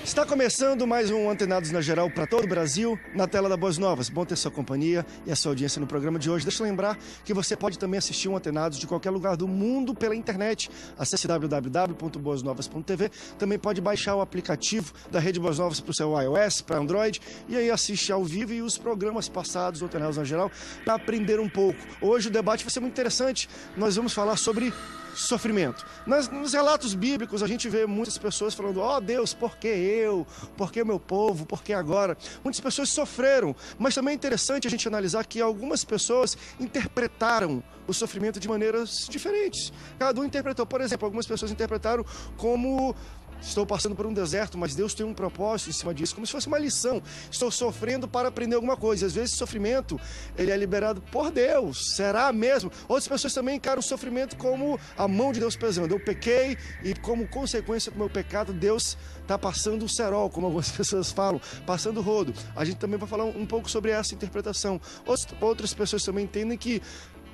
Está começando mais um Antenados na Geral para todo o Brasil, na tela da Boas Novas. Bom ter sua companhia e a sua audiência no programa de hoje. Deixa eu lembrar que você pode também assistir um Antenados de qualquer lugar do mundo pela internet. Acesse www.boasnovas.tv. Também pode baixar o aplicativo da Rede Boas Novas para o seu iOS, para Android, e aí assiste ao vivo e os programas passados do Antenados na Geral para aprender um pouco. Hoje o debate vai ser muito interessante. Nós vamos falar sobre sofrimento. Nos relatos bíblicos a gente vê muitas pessoas falando: ó Deus, por que eu? Por que o meu povo? Por que agora? Muitas pessoas sofreram, mas também é interessante a gente analisar que algumas pessoas interpretaram o sofrimento de maneiras diferentes. Cada um interpretou. Por exemplo, algumas pessoas interpretaram como: estou passando por um deserto, mas Deus tem um propósito em cima disso, como se fosse uma lição. Estou sofrendo para aprender alguma coisa. Às vezes o sofrimento ele é liberado por Deus. Será mesmo? Outras pessoas também encaram o sofrimento como a mão de Deus pesando. Eu pequei e como consequência do meu pecado, Deus está passando o cerol, como algumas pessoas falam, passando o rodo. A gente também vai falar um pouco sobre essa interpretação. Outras pessoas também entendem que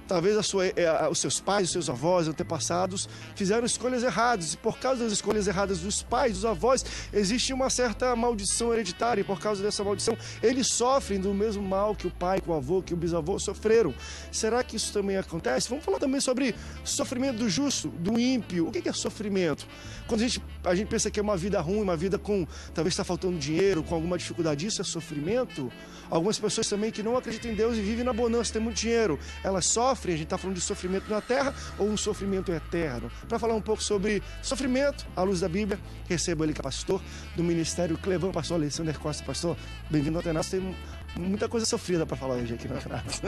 talvez os seus pais, os seus avós, antepassados fizeram escolhas erradas, e por causa das escolhas erradas dos pais, dos avós, existe uma certa maldição hereditária, e por causa dessa maldição eles sofrem do mesmo mal que o pai, que o avô, que o bisavô sofreram. Será que isso também acontece? Vamos falar também sobre sofrimento do justo, do ímpio. O que é sofrimento? Quando a gente pensa que é uma vida ruim, uma vida com, talvez está faltando dinheiro, com alguma dificuldade, isso é sofrimento? Algumas pessoas também que não acreditam em Deus e vivem na bonança, têm muito dinheiro, elas sofrem. A gente está falando de sofrimento na terra ou um sofrimento eterno? Para falar um pouco sobre sofrimento à luz da Bíblia, recebo ele que é pastor do Ministério Clevão, pastor Alexander Costa. Pastor, bem-vindo ao Antenados. Tem muita coisa sofrida para falar hoje aqui no Antenados.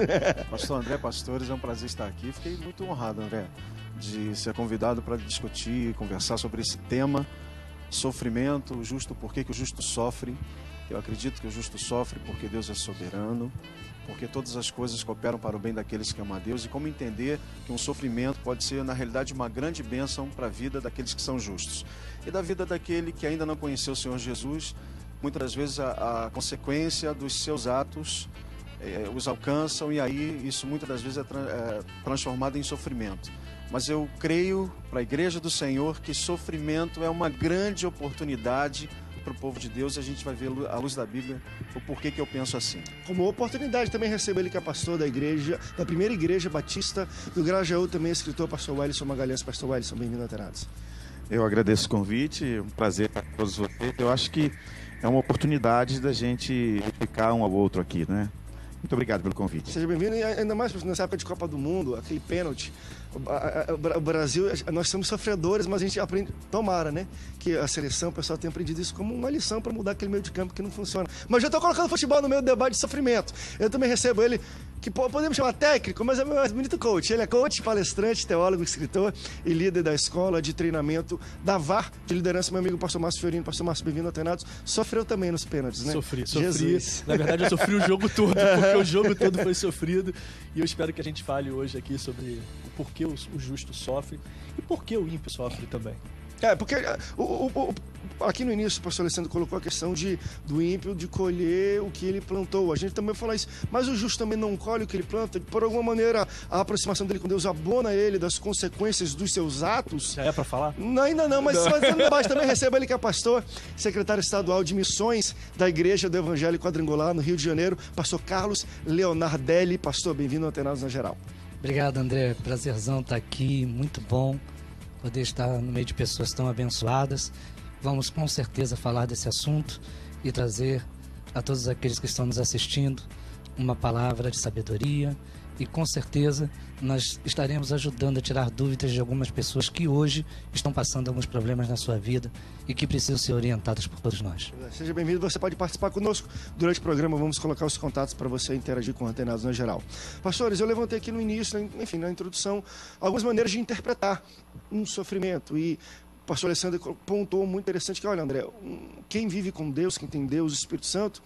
Pastor André Pastores, é um prazer estar aqui. Fiquei muito honrado, André, de ser convidado para discutir e conversar sobre esse tema, sofrimento, o justo, por que o justo sofre. Eu acredito que o justo sofre porque Deus é soberano, porque todas as coisas cooperam para o bem daqueles que amam a Deus, e como entender que um sofrimento pode ser, na realidade, uma grande bênção para a vida daqueles que são justos. E da vida daquele que ainda não conheceu o Senhor Jesus, muitas das vezes a consequência dos seus atos os alcançam, e aí isso muitas das vezes é transformado em sofrimento. Mas eu creio, para a Igreja do Senhor, que sofrimento é uma grande oportunidade para o povo de Deus, e a gente vai ver à luz da Bíblia o porquê que eu penso assim. Como oportunidade, também recebo ele que é pastor da igreja, da primeira igreja batista do Grajaú, também escritor, pastor Wellison Magalhães. Pastor Wellison, bem-vindo ao Antenados. Eu agradeço o convite, é um prazer para todos vocês. Eu acho que é uma oportunidade da gente explicar um ao outro aqui, né? Muito obrigado pelo convite. Seja bem-vindo, e ainda mais nessa época de Copa do Mundo, aquele pênalti. O Brasil, nós somos sofredores, mas a gente aprende, tomara, né? Que a seleção, o pessoal tem aprendido isso como uma lição para mudar aquele meio de campo que não funciona. Mas já estou colocando futebol no meio do debate de sofrimento. Eu também recebo ele, que podemos chamar técnico, mas é mais bonito coach. Ele é coach, palestrante, teólogo, escritor e líder da escola de treinamento da VAR de liderança, meu amigo pastor Márcio Fiorino. Pastor Márcio, bem-vindo ao Antenados. Sofreu também nos pênaltis, né? Sofri. Jesus. Na verdade, eu sofri o jogo todo, porque o jogo todo foi sofrido. E eu espero que a gente fale hoje aqui sobre o porquê o justo sofre e por que o ímpio sofre também. Porque aqui no início o pastor Alessandro colocou a questão do ímpio de colher o que ele plantou. A gente também vai falar isso, mas o justo também não colhe o que ele planta. Por alguma maneira, a aproximação dele com Deus abona ele das consequências dos seus atos. Já é para falar? Não, ainda não, mas fazendo debate também recebo ele que é pastor, secretário estadual de missões da Igreja do Evangelho Quadrangular no Rio de Janeiro, pastor Carlos Leonardelli. Pastor, bem-vindo ao Antenados na Geral. Obrigado, André. Prazerzão estar aqui, muito bom poder estar no meio de pessoas tão abençoadas. Vamos com certeza falar desse assunto e trazer a todos aqueles que estão nos assistindo uma palavra de sabedoria, e com certeza nós estaremos ajudando a tirar dúvidas de algumas pessoas que hoje estão passando alguns problemas na sua vida e que precisam ser orientadas por todos nós. Seja bem-vindo, você pode participar conosco. Durante o programa vamos colocar os contatos para você interagir com o Antenados na Geral. Pastores, eu levantei aqui no início, enfim, na introdução, algumas maneiras de interpretar um sofrimento, e o pastor Alessandro pontuou muito interessante que, olha, André, quem vive com Deus, quem tem Deus, o Espírito Santo,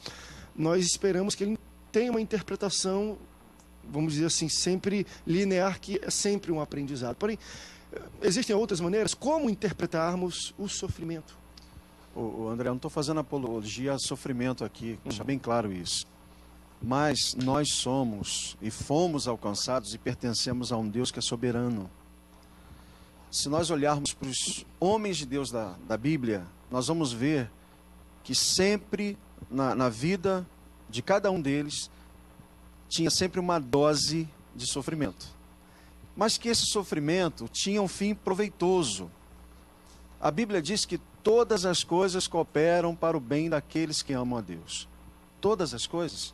nós esperamos que ele tenha uma interpretação, vamos dizer assim, sempre linear, que é sempre um aprendizado. Porém, existem outras maneiras como interpretarmos o sofrimento. André, eu não estou fazendo apologia a sofrimento aqui, deixa bem claro isso. Mas nós somos e fomos alcançados e pertencemos a um Deus que é soberano. Se nós olharmos para os homens de Deus da Bíblia, nós vamos ver que sempre, na vida de cada um deles, tinha sempre uma dose de sofrimento. Mas que esse sofrimento tinha um fim proveitoso. A Bíblia diz que todas as coisas cooperam para o bem daqueles que amam a Deus. Todas as coisas.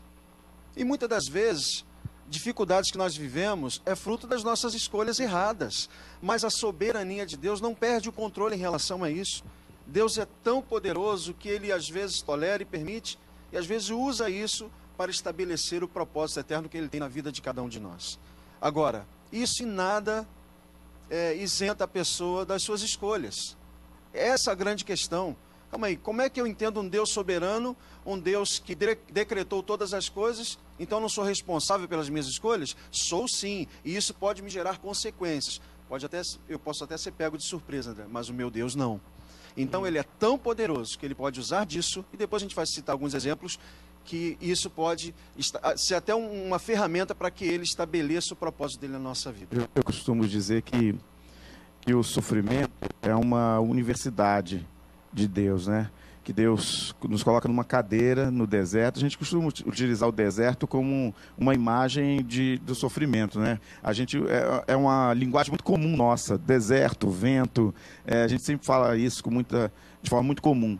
E muitas das vezes, dificuldades que nós vivemos é fruto das nossas escolhas erradas. Mas a soberania de Deus não perde o controle em relação a isso. Deus é tão poderoso que Ele às vezes tolera e permite, e às vezes usa isso para estabelecer o propósito eterno que Ele tem na vida de cada um de nós. Agora, isso em nada isenta a pessoa das suas escolhas. Essa é a grande questão. Calma aí, como é que eu entendo um Deus soberano, um Deus que decretou todas as coisas, então não sou responsável pelas minhas escolhas? Sou sim, e isso pode me gerar consequências. Eu posso até ser pego de surpresa, André, mas o meu Deus não. Então Ele é tão poderoso que Ele pode usar disso, e depois a gente vai citar alguns exemplos, que isso pode ser até uma ferramenta para que Ele estabeleça o propósito dele na nossa vida. Eu costumo dizer que o sofrimento é uma universidade de Deus, né? Que Deus nos coloca numa cadeira no deserto. A gente costuma utilizar o deserto como uma imagem do sofrimento, né? A gente é uma linguagem muito comum nossa, deserto, vento. A gente sempre fala isso de forma muito comum.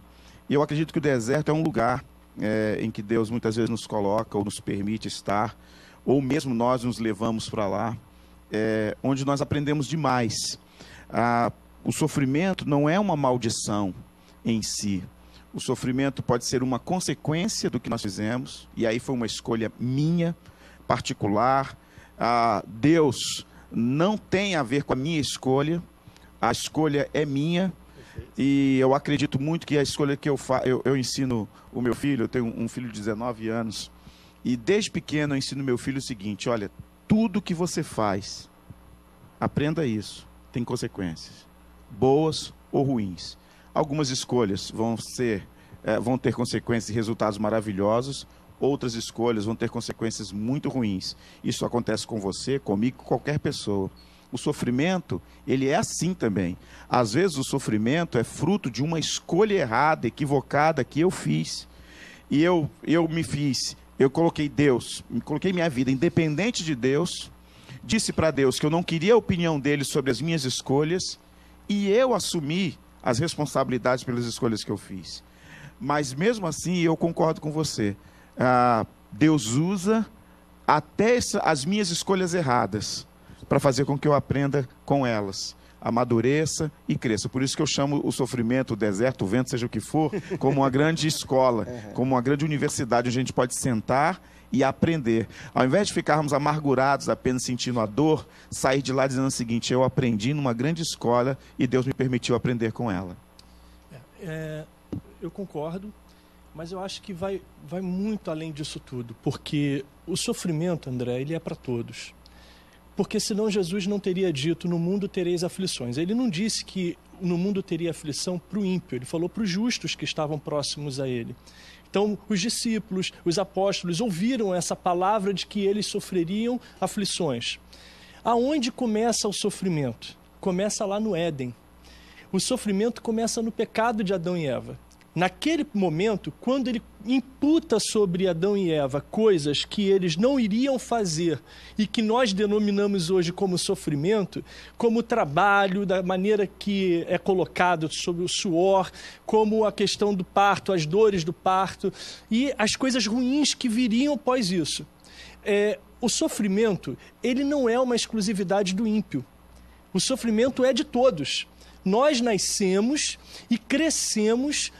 E eu acredito que o deserto é um lugar em que Deus muitas vezes nos coloca ou nos permite estar, ou mesmo nós nos levamos para lá, onde nós aprendemos demais. O sofrimento não é uma maldição em si. O sofrimento pode ser uma consequência do que nós fizemos, e aí foi uma escolha minha, particular. Deus não tem a ver com a minha escolha, a escolha é minha, e eu acredito muito que a escolha que eu ensino o meu filho, eu tenho um filho de 19 anos, e desde pequeno eu ensino meu filho o seguinte: olha, tudo que você faz, aprenda isso, tem consequências, boas ou ruins. Algumas escolhas vão ter consequências e resultados maravilhosos, outras escolhas vão ter consequências muito ruins. Isso acontece com você, comigo, com qualquer pessoa. O sofrimento, ele é assim também. Às vezes o sofrimento é fruto de uma escolha errada, equivocada que eu fiz. E eu coloquei minha vida independente de Deus, disse para Deus que eu não queria a opinião dele sobre as minhas escolhas, e eu assumi as responsabilidades pelas escolhas que eu fiz. Mas mesmo assim, eu concordo com você. Deus usa até as minhas escolhas erradas para fazer com que eu aprenda com elas, amadureça e cresça. Por isso que eu chamo o sofrimento, o deserto, o vento, seja o que for, como uma grande escola, como uma grande universidade, onde a gente pode sentar e aprender. Ao invés de ficarmos amargurados, apenas sentindo a dor, sair de lá dizendo o seguinte: eu aprendi numa grande escola e Deus me permitiu aprender com ela. Eu concordo, mas eu acho que vai muito além disso tudo, porque o sofrimento, André, ele é para todos. Porque senão Jesus não teria dito: no mundo tereis aflições. Ele não disse que no mundo teria aflição para o ímpio, ele falou para os justos que estavam próximos a ele. Então, os discípulos, os apóstolos ouviram essa palavra de que eles sofreriam aflições. Aonde começa o sofrimento? Começa lá no Éden. O sofrimento começa no pecado de Adão e Eva. Naquele momento, quando ele imputa sobre Adão e Eva coisas que eles não iriam fazer e que nós denominamos hoje como sofrimento, como trabalho, da maneira que é colocado sobre o suor, como a questão do parto, as dores do parto e as coisas ruins que viriam após isso. O sofrimento, ele não é uma exclusividade do ímpio. O sofrimento é de todos. Nós nascemos e crescemos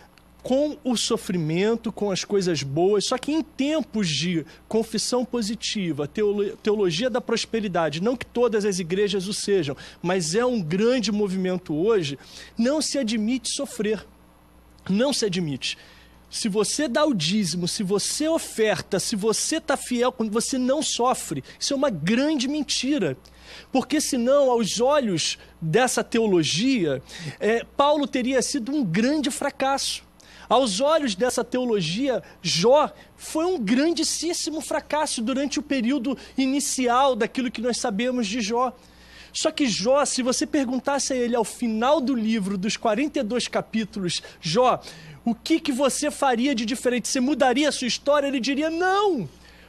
com o sofrimento, com as coisas boas, só que em tempos de confissão positiva, teologia da prosperidade, não que todas as igrejas o sejam, mas é um grande movimento hoje, não se admite sofrer, não se admite. Se você dá o dízimo, se você oferta, se você está fiel, quando você não sofre, isso é uma grande mentira. Porque senão, aos olhos dessa teologia, Paulo teria sido um grande fracasso. Aos olhos dessa teologia, Jó foi um grandíssimo fracasso durante o período inicial daquilo que nós sabemos de Jó. Só que Jó, se você perguntasse a ele ao final do livro, dos 42 capítulos, Jó, o que você faria de diferente? Você mudaria a sua história? Ele diria, não.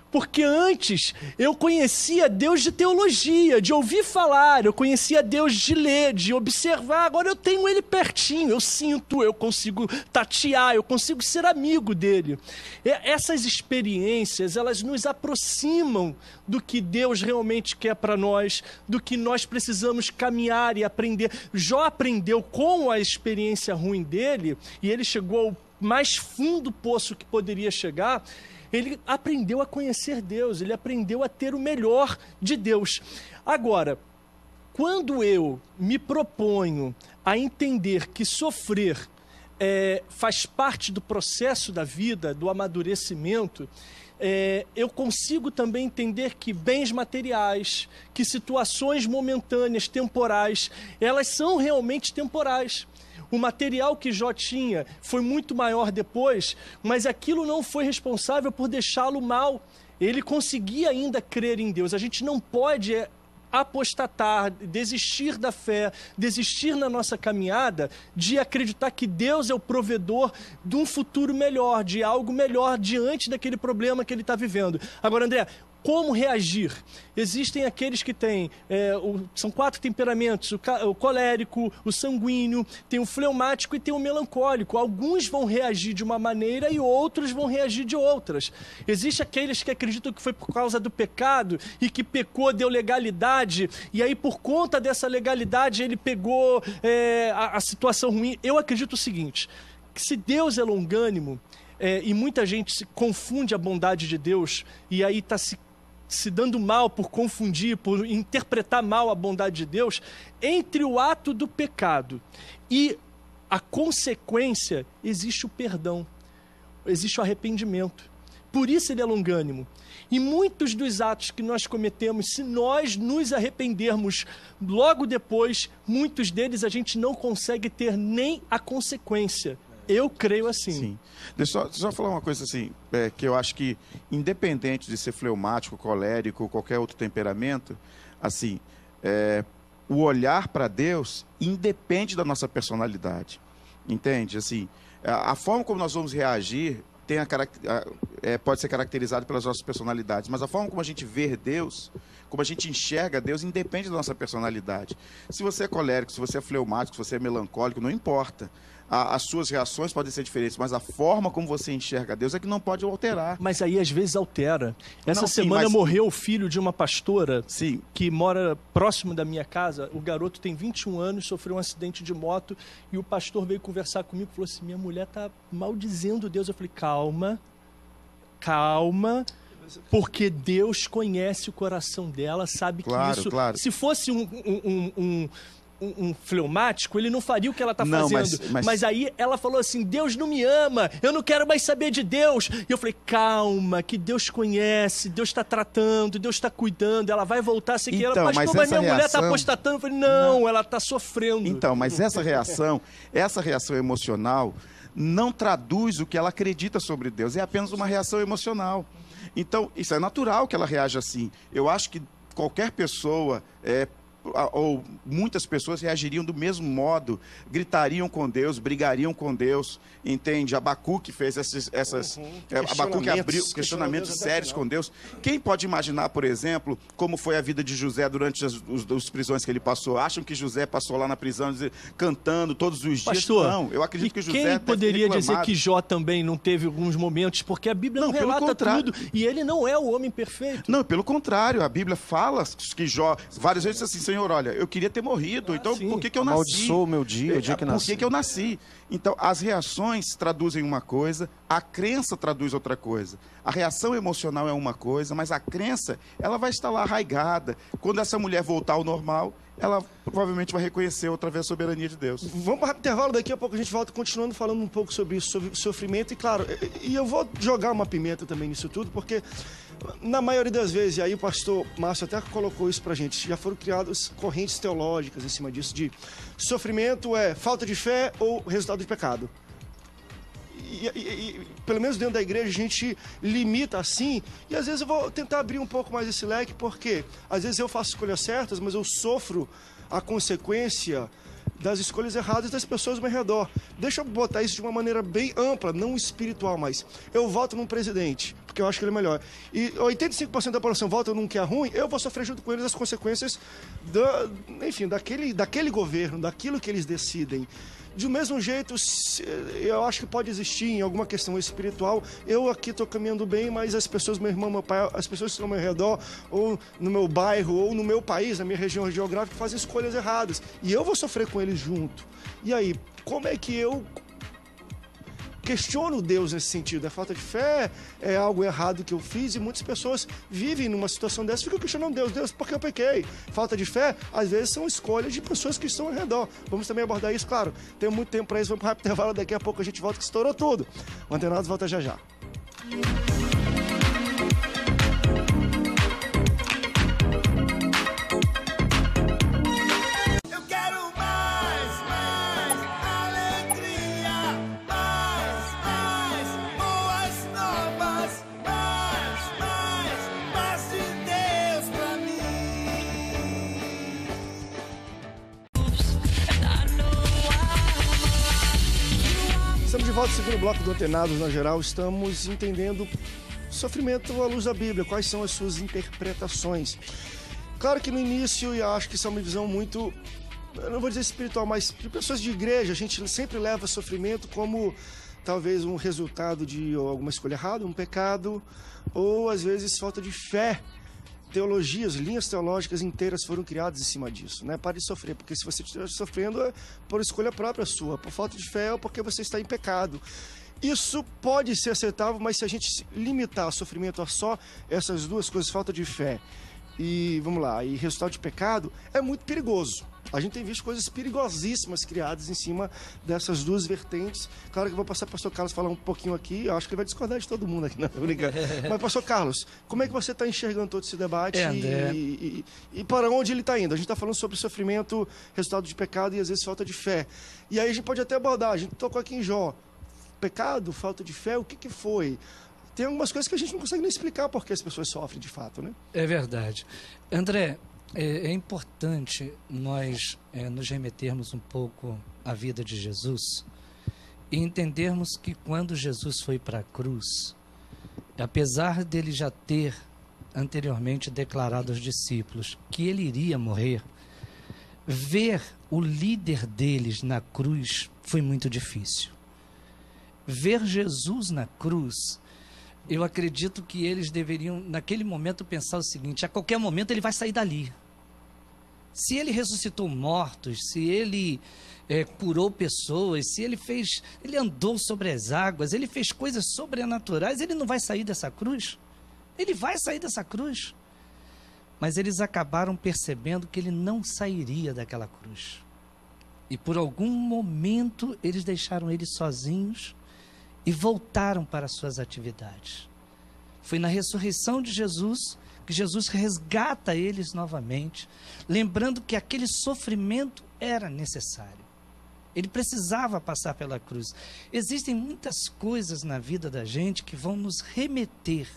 Porque antes eu conhecia Deus de teologia, de ouvir falar, eu conhecia Deus de ler, de observar, agora eu tenho Ele pertinho, eu sinto, eu consigo tatear, eu consigo ser amigo dele. Essas experiências, elas nos aproximam do que Deus realmente quer para nós, do que nós precisamos caminhar e aprender. Jó aprendeu com a experiência ruim dele, e ele chegou ao mais fundo poço que poderia chegar. Ele aprendeu a conhecer Deus, ele aprendeu a ter o melhor de Deus. Agora, quando eu me proponho a entender que sofrer faz parte do processo da vida, do amadurecimento, eu consigo também entender que bens materiais, que situações momentâneas, temporais, elas são realmente temporais. O material que Jó tinha foi muito maior depois, mas aquilo não foi responsável por deixá-lo mal. Ele conseguia ainda crer em Deus. A gente não pode apostatar, desistir da fé, desistir na nossa caminhada de acreditar que Deus é o provedor de um futuro melhor, de algo melhor diante daquele problema que ele está vivendo. Agora, André, como reagir? Existem aqueles que têm, são 4 temperamentos, o colérico, o sanguíneo, tem o fleumático e tem o melancólico. Alguns vão reagir de uma maneira e outros vão reagir de outras. Existem aqueles que acreditam que foi por causa do pecado e que pecou, deu legalidade, e aí por conta dessa legalidade ele pegou a situação ruim. Eu acredito o seguinte, que se Deus é longânimo, e muita gente confunde a bondade de Deus, e aí está se dando mal por confundir, por interpretar mal a bondade de Deus, entre o ato do pecado e a consequência, existe o perdão, existe o arrependimento. Por isso ele é longânimo. E muitos dos atos que nós cometemos, se nós nos arrependermos logo depois, muitos deles a gente não consegue ter nem a consequência. Eu creio assim. Sim. Deixa eu só falar uma coisa assim, que eu acho que, independente de ser fleumático, colérico, qualquer outro temperamento, assim, o olhar para Deus independe da nossa personalidade. Entende? Assim, a forma como nós vamos reagir pode ser caracterizada pelas nossas personalidades, mas a forma como a gente vê Deus, como a gente enxerga Deus, independe da nossa personalidade. Se você é colérico, se você é fleumático, se você é melancólico, não importa. As suas reações podem ser diferentes, mas a forma como você enxerga Deus é que não pode alterar. Mas aí às vezes altera. Essa semana morreu o filho de uma pastora que mora próximo da minha casa. O garoto tem 21 anos, sofreu um acidente de moto e o pastor veio conversar comigo e falou assim, minha mulher está maldizendo Deus. Eu falei, calma, porque Deus conhece o coração dela, sabe que isso... Claro. Se fosse um fleumático, ele não faria o que ela está fazendo. Mas aí ela falou assim, Deus não me ama, eu não quero mais saber de Deus. E eu falei, calma, que Deus conhece, Deus está tratando, Deus está cuidando, ela vai voltar sem que ela... Pastor, mas minha mulher está apostatando. Eu falei, não, ela está sofrendo. Então, mas essa reação emocional não traduz o que ela acredita sobre Deus, é apenas uma reação emocional. Então, isso é natural que ela reaja assim. Eu acho que qualquer pessoa... ou muitas pessoas reagiriam do mesmo modo, gritariam com Deus, brigariam com Deus, entende? Abacuque fez Abacuque abriu questionamentos sérios com Deus. Quem pode imaginar, por exemplo, como foi a vida de José durante as prisões que ele passou? Acham que José passou lá na prisão cantando todos os dias? Pastor, não, eu acredito que José... Quem poderia dizer que Jó também não teve alguns momentos? Porque a Bíblia não relata tudo, e ele não é o homem perfeito. Não, pelo contrário, a Bíblia fala que Jó, várias vezes assim, Senhor, olha, eu queria ter morrido, então por que eu nasci? Amaldiçoou o meu dia, o dia que nasci. Por que eu nasci? Então, as reações traduzem uma coisa, a crença traduz outra coisa. A reação emocional é uma coisa, mas a crença, ela vai estar lá arraigada. Quando essa mulher voltar ao normal, ela provavelmente vai reconhecer outra vez a soberania de Deus. Vamos para o intervalo, daqui a pouco a gente volta continuando falando um pouco sobre isso, sobre sofrimento. E claro, eu vou jogar uma pimenta também nisso tudo, porque na maioria das vezes, e aí o pastor Márcio até colocou isso pra gente, já foram criadas correntes teológicas em cima disso, de sofrimento é falta de fé ou resultado de pecado. E pelo menos dentro da igreja a gente limita assim, e às vezes eu vou tentar abrir um pouco mais esse leque, porque às vezes eu faço escolhas certas, mas eu sofro a consequência das escolhas erradas das pessoas ao meu redor. Deixa eu botar isso de uma maneira bem ampla, não espiritual, mas eu voto num presidente, porque eu acho que ele é melhor. E 85% da população vota num que é ruim, eu vou sofrer junto com eles as consequências daquele governo, daquilo que eles decidem. De mesmo jeito, eu acho que pode existir em alguma questão espiritual. Eu aqui estou caminhando bem, mas as pessoas, meu irmão, meu pai, as pessoas que estão ao meu redor, ou no meu bairro, ou no meu país, na minha região geográfica, fazem escolhas erradas. E eu vou sofrer com eles junto. E aí, como é que eu questiono Deus nesse sentido? É falta de fé? É algo errado que eu fiz? E muitas pessoas vivem numa situação dessa e ficam questionando Deus. Deus, por que eu pequei? Falta de fé? Às vezes são escolhas de pessoas que estão ao redor. Vamos também abordar isso, claro. Tem muito tempo para isso, vamos para o rápido intervalo. Daqui a pouco a gente volta, que estourou tudo. O Antenados volta já já. Estamos de volta ao segundo bloco do Antenados na geral. Estamos entendendo sofrimento à luz da Bíblia. Quais são as suas interpretações? Claro que no início, e acho que isso é uma visão muito, eu não vou dizer espiritual, mas de pessoas de igreja, a gente sempre leva sofrimento como talvez um resultado de alguma escolha errada, um pecado, ou às vezes falta de fé. Teologias, linhas teológicas inteiras foram criadas em cima disso, né? Pare de sofrer, porque se você estiver sofrendo é por escolha própria sua, por falta de fé ou porque você está em pecado. Isso pode ser aceitável, mas se a gente limitar o sofrimento a só essas duas coisas, falta de fé e, vamos lá, e resultado de pecado, é muito perigoso. A gente tem visto coisas perigosíssimas criadas em cima dessas duas vertentes. Claro que eu vou passar para o pastor Carlos falar um pouquinho aqui. Eu acho que ele vai discordar de todo mundo aqui, não tô brincando. Mas, pastor Carlos, como é que você está enxergando todo esse debate e para onde ele está indo? A gente está falando sobre sofrimento, resultado de pecado e às vezes falta de fé. E aí a gente pode até abordar, a gente tocou aqui em Jó. Pecado, falta de fé, o que foi? Tem algumas coisas que a gente não consegue nem explicar porque as pessoas sofrem de fato, né? É verdade. André, é importante nós nos remetermos um pouco à vida de Jesus e entendermos que quando Jesus foi para a cruz, apesar dele já ter anteriormente declarado aos discípulos que ele iria morrer, ver o líder deles na cruz foi muito difícil. Ver Jesus na cruz, eu acredito que eles deveriam, naquele momento, pensar o seguinte: a qualquer momento ele vai sair dali. Se ele ressuscitou mortos, se ele curou pessoas, se ele andou sobre as águas, ele fez coisas sobrenaturais, ele não vai sair dessa cruz? Ele vai sair dessa cruz. Mas eles acabaram percebendo que ele não sairia daquela cruz. E por algum momento eles deixaram ele sozinhos e voltaram para as suas atividades. Foi na ressurreição de Jesus que Jesus resgata eles novamente, lembrando que aquele sofrimento era necessário. Ele precisava passar pela cruz. Existem muitas coisas na vida da gente que vão nos remeter,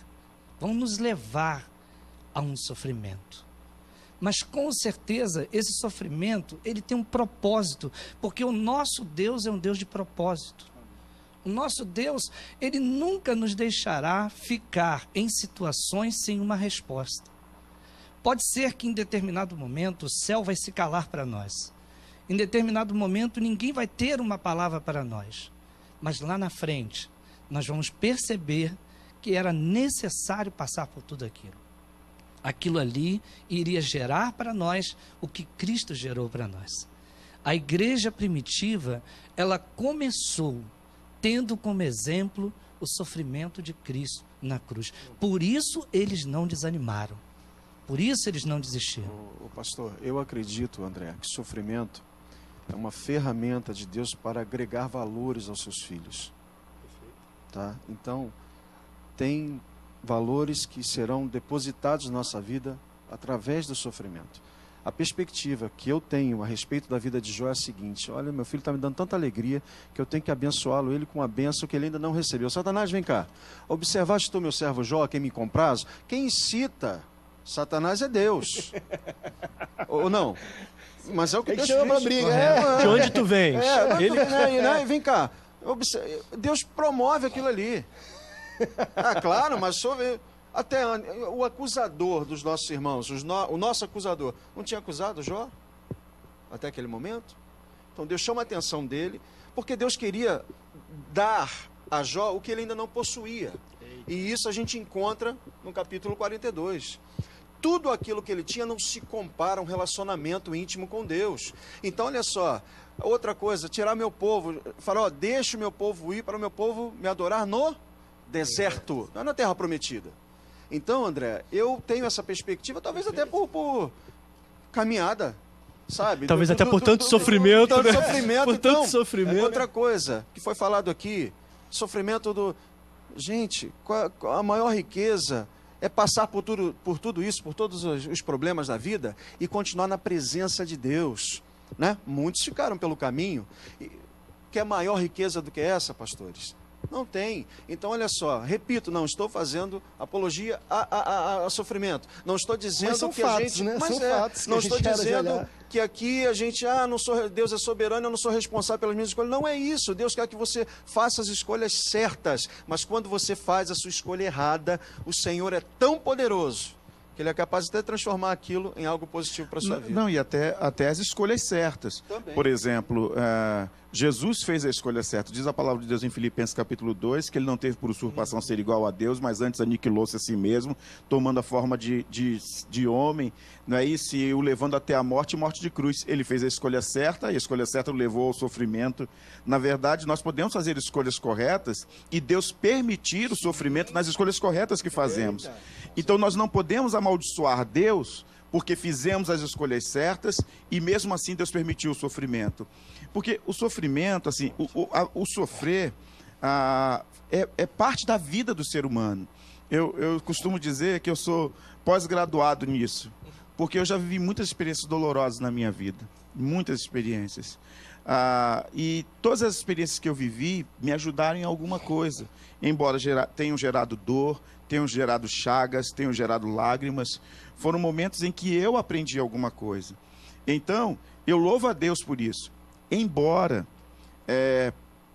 vão nos levar a um sofrimento. Mas com certeza esse sofrimento, ele tem um propósito, porque o nosso Deus é um Deus de propósito. O nosso Deus, ele nunca nos deixará ficar em situações sem uma resposta. Pode ser que em determinado momento o céu vai se calar para nós. Em determinado momento ninguém vai ter uma palavra para nós. Mas lá na frente, nós vamos perceber que era necessário passar por tudo aquilo. Aquilo ali iria gerar para nós o que Cristo gerou para nós. A igreja primitiva, ela começou tendo como exemplo o sofrimento de Cristo na cruz. Por isso eles não desanimaram. Por isso eles não desistiram. Pastor, eu acredito, André, que sofrimento é uma ferramenta de Deus para agregar valores aos seus filhos. Tá? Então, tem valores que serão depositados na nossa vida através do sofrimento. A perspectiva que eu tenho a respeito da vida de Jó é a seguinte: olha, meu filho está me dando tanta alegria que eu tenho que abençoá-lo, ele com uma bênção que ele ainda não recebeu. Satanás, vem cá. Observaste tu, meu servo Jó, quem me compraz? Quem incita Satanás é Deus. Ou não? Mas é o que Deus chama fez. briga, De onde tu vens? Vem cá. Deus promove aquilo ali. Claro, mas até o acusador dos nossos irmãos, o nosso acusador, não tinha acusado Jó até aquele momento? Então Deus chama a atenção dele, porque Deus queria dar a Jó o que ele ainda não possuía. E isso a gente encontra no capítulo 42. Tudo aquilo que ele tinha não se compara a um relacionamento íntimo com Deus. Então, olha só, outra coisa, tirar meu povo, falar, deixa o meu povo ir para o meu povo me adorar no deserto, não é na terra prometida. Então, André, eu tenho essa perspectiva, talvez até por caminhada, sabe? Talvez até por tanto sofrimento, né? Por tanto então, sofrimento. Outra coisa que foi falado aqui, sofrimento do... Gente, a maior riqueza é passar por tudo isso, por todos os problemas da vida e continuar na presença de Deus, né? Muitos ficaram pelo caminho. Quer maior riqueza do que essa, pastores? Não tem. Então, olha só, repito, não estou fazendo apologia a sofrimento. Não estou dizendo são que fatos, a gente... né? Mas são fatos que não a gente estou quer dizendo olhar. que aqui a gente, Deus é soberano, eu não sou responsável pelas minhas escolhas. Não é isso. Deus quer que você faça as escolhas certas. Mas quando você faz a sua escolha errada, o Senhor é tão poderoso que Ele é capaz de até transformar aquilo em algo positivo para a sua vida. Não, e até as escolhas certas. Também. Por exemplo, Jesus fez a escolha certa. Diz a palavra de Deus em Filipenses capítulo 2, que ele não teve por usurpação ser igual a Deus, mas antes aniquilou-se a si mesmo, tomando a forma de homem, não é isso? E o levando até a morte e morte de cruz. Ele fez a escolha certa, e a escolha certa o levou ao sofrimento. Na verdade, nós podemos fazer escolhas corretas e Deus permitir o sofrimento nas escolhas corretas que fazemos. Então, nós não podemos amaldiçoar Deus porque fizemos as escolhas certas e mesmo assim Deus permitiu o sofrimento. Porque o sofrimento, assim, o sofrer é parte da vida do ser humano. Eu costumo dizer que eu sou pós-graduado nisso, porque eu já vivi muitas experiências dolorosas na minha vida, muitas experiências. E todas as experiências que eu vivi me ajudaram em alguma coisa, embora tenham gerado dor, tenham gerado chagas, tenham gerado lágrimas. Foram momentos em que eu aprendi alguma coisa. Então, eu louvo a Deus por isso. Embora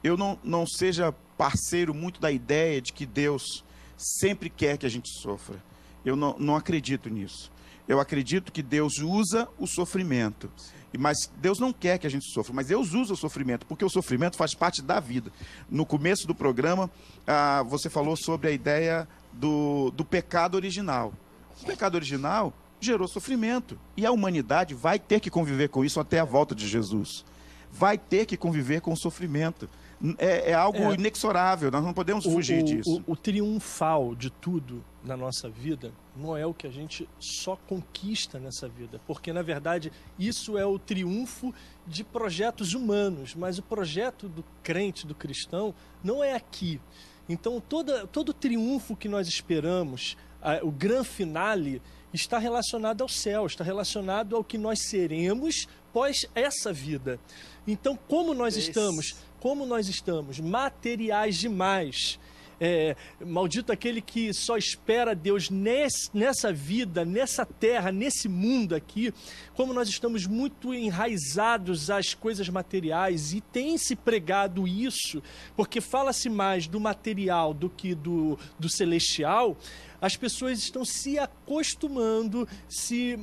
eu não seja parceiro muito da ideia de que Deus sempre quer que a gente sofra. Eu não acredito nisso. Eu acredito que Deus usa o sofrimento. Mas Deus não quer que a gente sofra, mas Deus usa o sofrimento, porque o sofrimento faz parte da vida. No começo do programa, você falou sobre a ideia do pecado original. O pecado original gerou sofrimento, e a humanidade vai ter que conviver com isso até a volta de Jesus. Vai ter que conviver com o sofrimento. É algo inexorável, nós não podemos fugir disso. O triunfal de tudo na nossa vida não é o que a gente só conquista nessa vida, porque, na verdade, isso é o triunfo de projetos humanos, mas o projeto do crente, do cristão, não é aqui. Então, todo triunfo que nós esperamos, o grande finale, está relacionado ao céu, está relacionado ao que nós seremos pós essa vida. Então, como nós estamos materiais demais, maldito aquele que só espera Deus nessa vida, nessa terra, nesse mundo aqui, como nós estamos muito enraizados às coisas materiais, e tem se pregado isso, porque fala-se mais do material do que do celestial. As pessoas estão se acostumando, se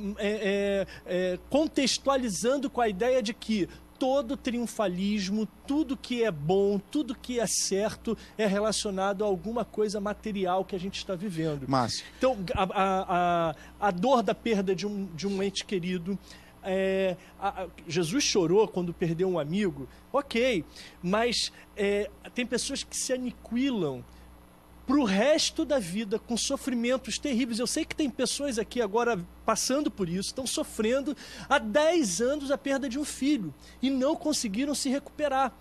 contextualizando com a ideia de que todo triunfalismo, tudo que é bom, tudo que é certo é relacionado a alguma coisa material que a gente está vivendo. Márcio. Então, a dor da perda de um ente querido, Jesus chorou quando perdeu um amigo, ok, mas tem pessoas que se aniquilam para o resto da vida com sofrimentos terríveis. Eu sei que tem pessoas aqui agora passando por isso, estão sofrendo há 10 anos a perda de um filho e não conseguiram se recuperar.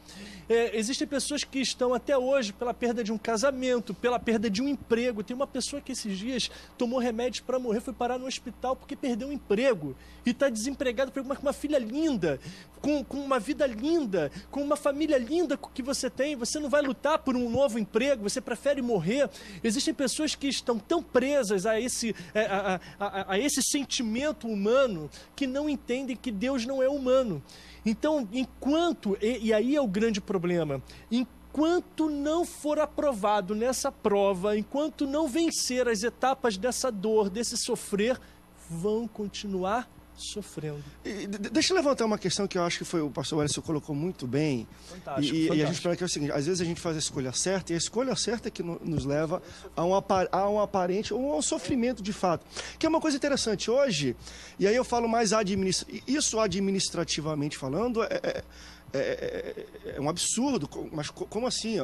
Existem pessoas que estão até hoje pela perda de um casamento, pela perda de um emprego. Tem uma pessoa que esses dias tomou remédios para morrer, foi parar no hospital porque perdeu um emprego e está desempregado, com uma filha linda, com uma vida linda, com uma família linda que você tem. Você não vai lutar por um novo emprego, você prefere morrer entender. Existem pessoas que estão tão presas a esse sentimento humano que não entendem que Deus não é humano. Então, e aí é o grande problema, enquanto não for aprovado nessa prova, enquanto não vencer as etapas dessa dor, desse sofrer, vão continuar sofrendo. Deixa eu levantar uma questão que eu acho que foi o pastor Alisson colocou muito bem. Fantástico, e fantástico. a gente espera que é o seguinte, às vezes a gente faz a escolha certa, e a escolha certa é que nos leva a um aparente, ou a um sofrimento de fato. Que é uma coisa interessante hoje, e aí eu falo mais administrativamente falando, é um absurdo, mas como assim?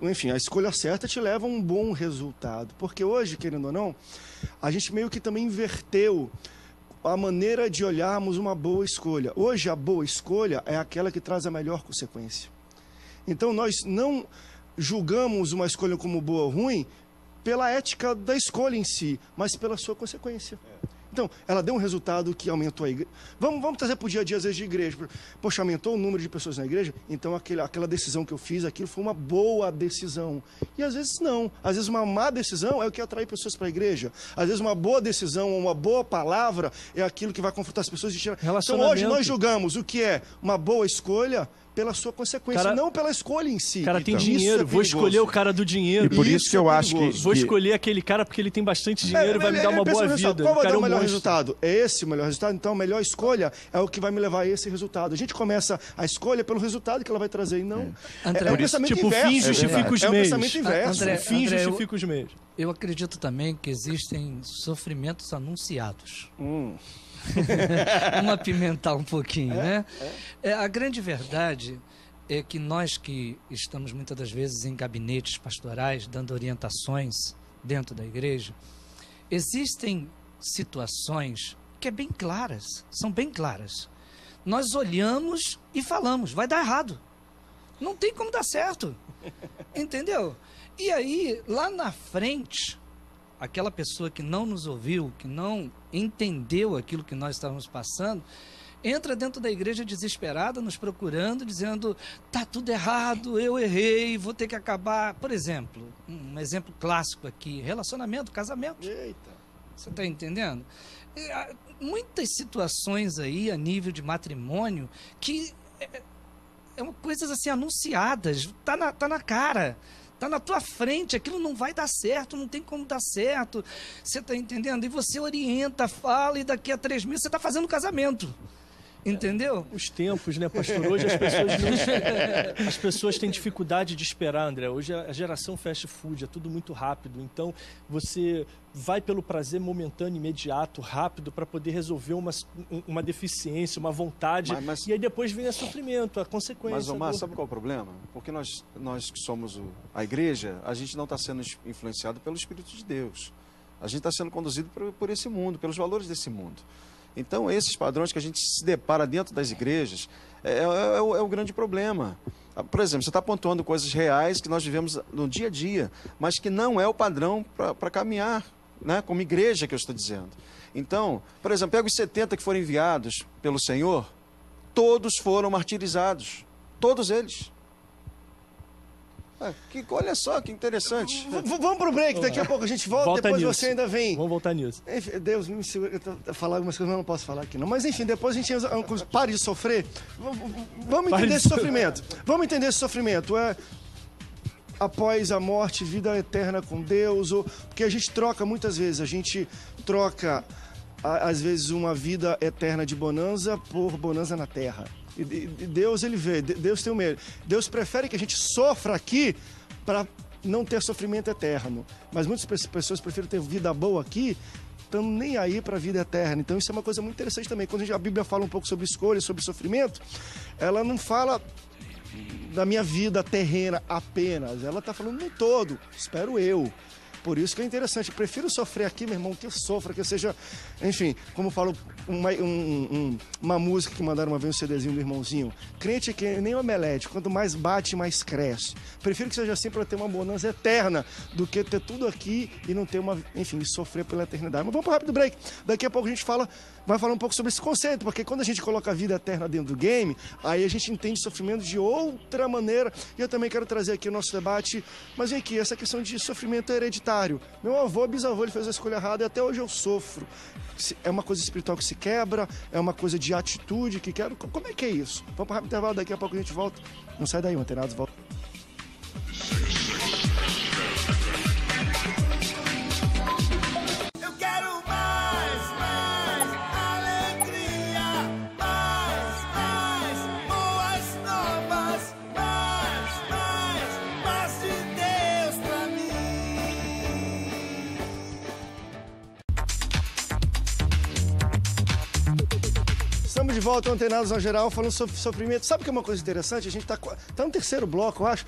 Enfim, a escolha certa te leva a um bom resultado. Porque hoje, querendo ou não, a gente meio que também inverteu a maneira de olharmos uma boa escolha. Hoje, a boa escolha é aquela que traz a melhor consequência. Então, nós não julgamos uma escolha como boa ou ruim pela ética da escolha em si, mas pela sua consequência. Então, ela deu um resultado que aumentou a igreja. Vamos trazer para o dia a dia, às vezes, de igreja. Poxa, aumentou o número de pessoas na igreja, então aquela decisão que eu fiz, aquilo foi uma boa decisão. E às vezes não. Às vezes uma má decisão é o que atrai pessoas para a igreja. Às vezes uma boa decisão, uma boa palavra é aquilo que vai confrontar as pessoas. Então hoje nós julgamos o que é uma boa escolha pela sua consequência, não pela escolha em si. O cara tem Então, dinheiro, vou escolher o cara do dinheiro. E por isso que eu acho que... Vou escolher aquele cara porque ele tem bastante dinheiro e vai me dar uma boa vida. Qual vai dar o melhor resultado? É esse o melhor resultado? Então a melhor escolha é o que vai me levar a esse resultado. A gente começa a escolha pelo resultado que ela vai trazer e não... André, é um pensamento tipo, inverso. fim justifica os É um meios. pensamento inverso. Fim justifica os meios. Eu acredito também que existem sofrimentos anunciados. Vamos apimentar um pouquinho, né? A grande verdade é que nós que estamos muitas das vezes em gabinetes pastorais, dando orientações dentro da igreja, existem situações que são bem claras. Nós olhamos e falamos, vai dar errado. Não tem como dar certo. Entendeu? E aí, lá na frente, aquela pessoa que não nos ouviu, que não entendeu aquilo que nós estávamos passando, entra dentro da igreja desesperada, nos procurando, dizendo, tá tudo errado, eu errei, vou ter que acabar. Por exemplo, um exemplo clássico aqui, relacionamento, casamento. Eita. Você está entendendo? Muitas situações aí, a nível de matrimônio, que coisas assim anunciadas, tá na cara, tá na tua frente, aquilo não vai dar certo, não tem como dar certo. Você está entendendo? E você orienta, fala, e daqui a 3 meses você está fazendo casamento. Entendeu? Os tempos, né, pastor? Hoje as pessoas têm dificuldade de esperar, André. Hoje a geração fast food, é tudo muito rápido. Então, você vai pelo prazer momentâneo, imediato, rápido, para poder resolver uma deficiência, uma vontade. E aí depois vem o sofrimento, a consequência. Mas, Omar, sabe qual é o problema? Porque nós que somos a igreja, a gente não está sendo influenciado pelo Espírito de Deus. A gente está sendo conduzido por esse mundo, pelos valores desse mundo. Então, esses padrões que a gente se depara dentro das igrejas é o grande problema. Por exemplo, você está pontuando coisas reais que nós vivemos no dia a dia, mas que não é o padrão para caminhar, né? Como igreja que eu estou dizendo. Então, por exemplo, pega os 70 que foram enviados pelo Senhor, todos foram martirizados, todos eles. Olha só que interessante. Vamos pro break, daqui a pouco a gente volta depois nisso. Você ainda vem. Vamos voltar nisso. Enfim, Deus me segura, eu falar algumas coisas, mas eu não posso falar aqui não. Mas enfim, depois a gente pare de sofrer. Vamos entender esse sofrimento. Vamos entender esse sofrimento. Após a morte, vida eterna com Deus, porque a gente troca muitas vezes, a gente troca às vezes uma vida eterna de bonança por bonança na terra. E Deus, ele vê, Deus tem o medo. Deus prefere que a gente sofra aqui para não ter sofrimento eterno. Mas muitas pessoas preferem ter vida boa aqui, estão nem aí para a vida eterna. Então isso é uma coisa muito interessante também. Quando a Bíblia fala um pouco sobre escolha, sobre sofrimento, ela não fala da minha vida terrena apenas. Ela está falando no todo, espero eu. Por isso que é interessante. Eu prefiro sofrer aqui, meu irmão, que eu sofra, que eu seja... Enfim, como eu falo, uma música que mandaram uma vez, um CDzinho do irmãozinho. Crente é que nem omelete. Quanto mais bate, mais cresce. Prefiro que seja assim para ter uma bonança eterna do que ter tudo aqui e não ter uma... Enfim, sofrer pela eternidade. Mas vamos para um rápido break. Daqui a pouco a gente vai falar um pouco sobre esse conceito, porque quando a gente coloca a vida eterna dentro do game, aí a gente entende sofrimento de outra maneira. E eu também quero trazer aqui o nosso debate, mas vem aqui, essa questão de sofrimento hereditário. Meu avô, bisavô, ele fez a escolha errada e até hoje eu sofro. É uma coisa espiritual que se quebra, é uma coisa de atitude que quebra. Como é que é isso? Vamos para o rápido intervalo, daqui a pouco a gente volta. Não sai daí, Antenados, volta. Estamos de volta ao Antenados na Geral, falando sobre sofrimento. Sabe que é uma coisa interessante? A gente tá no terceiro bloco, eu acho.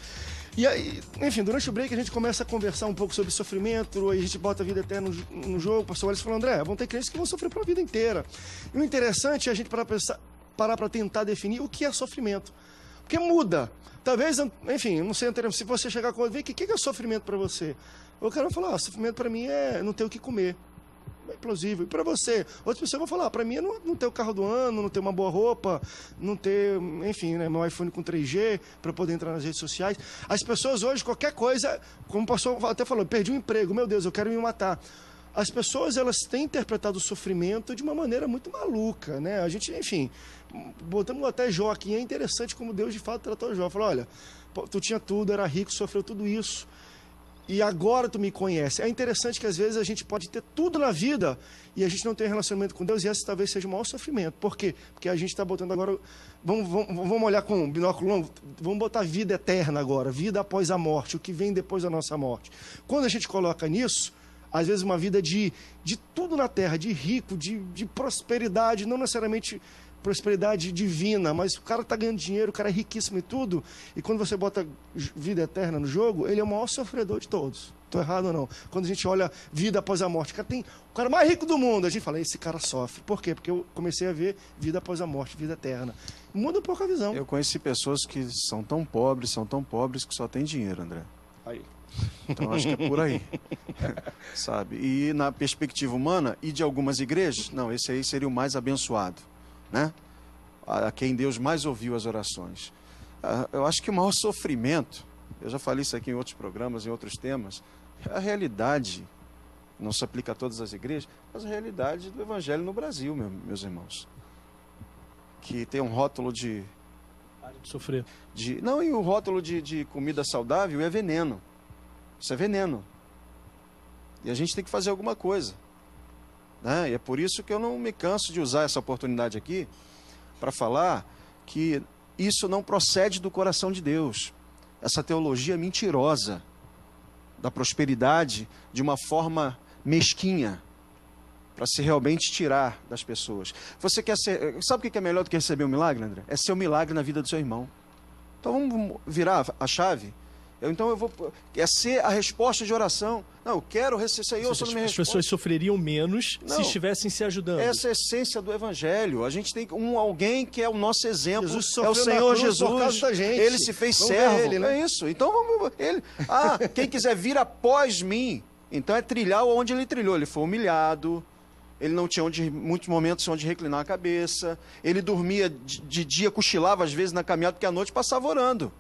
E aí, enfim, durante o break a gente começa a conversar um pouco sobre sofrimento, aí a gente bota a vida eterna no jogo. O pastor Wallace falou, André, vão ter crentes que vão sofrer pela vida inteira. E o interessante é a gente parar para tentar definir o que é sofrimento. Porque muda. Talvez, enfim, não sei, se você chegar com... O que é sofrimento para você? O cara vai falar, sofrimento para mim é não ter o que comer. É plausível. E para você? Outras pessoas vão falar, para mim é não ter o carro do ano, não ter uma boa roupa, não ter, enfim, né, meu iPhone com 3G para poder entrar nas redes sociais. As pessoas hoje, qualquer coisa, como o pastor até falou, perdi um emprego, meu Deus, eu quero me matar. As pessoas, elas têm interpretado o sofrimento de uma maneira muito maluca, né? A gente, enfim, botamos até Jó aqui, e é interessante como Deus de fato tratou Jó. Falou, olha, tu tinha tudo, era rico, sofreu tudo isso. E agora tu me conhece. É interessante que às vezes a gente pode ter tudo na vida e a gente não tem relacionamento com Deus, e esse talvez seja o maior sofrimento. Por quê? Porque a gente está botando agora... Vamos olhar com um binóculo longo, vamos botar vida eterna agora, vida após a morte, o que vem depois da nossa morte. Quando a gente coloca nisso, às vezes uma vida de tudo na terra, de rico, de prosperidade, não necessariamente prosperidade divina, mas o cara está ganhando dinheiro, o cara é riquíssimo e tudo, e quando você bota vida eterna no jogo, ele é o maior sofredor de todos. Estou errado ou não? Quando a gente olha vida após a morte, o cara mais rico do mundo, a gente fala, esse cara sofre. Por quê? Porque eu comecei a ver vida após a morte, vida eterna. Muda um pouco a visão. Eu conheci pessoas que são tão pobres que só têm dinheiro, André. Aí. Então acho que é por aí, sabe? E na perspectiva humana e de algumas igrejas, não, esse aí seria o mais abençoado, né? A quem Deus mais ouviu as orações. Eu acho que o maior sofrimento, eu já falei isso aqui em outros programas, em outros temas, é a realidade, não se aplica a todas as igrejas, mas a realidade do evangelho no Brasil, meus irmãos. Que tem um rótulo de sofrer. Não, e o rótulo de comida saudável é veneno. Isso é veneno. E a gente tem que fazer alguma coisa, né? E é por isso que eu não me canso de usar essa oportunidade aqui para falar que isso não procede do coração de Deus. Essa teologia mentirosa da prosperidade de uma forma mesquinha para se realmente tirar das pessoas. Você quer ser... Sabe o que é melhor do que receber um milagre, André? É ser um milagre na vida do seu irmão. Então vamos virar a chave. É ser a resposta de oração. Não, eu quero receber, Senhor, eu sou minha resposta. As pessoas sofreriam menos se estivessem se ajudando. Essa é a essência do evangelho. A gente tem alguém que é o nosso exemplo. Jesus é o Senhor Jesus. Por causa da gente. Ele se fez servo. Ele, né? É isso. Então vamos ele. Quem quiser vir após mim, então é trilhar onde ele trilhou. Ele foi humilhado. Ele não tinha muitos momentos onde reclinar a cabeça. Ele dormia de dia, cochilava às vezes na caminhada, porque à noite passava orando.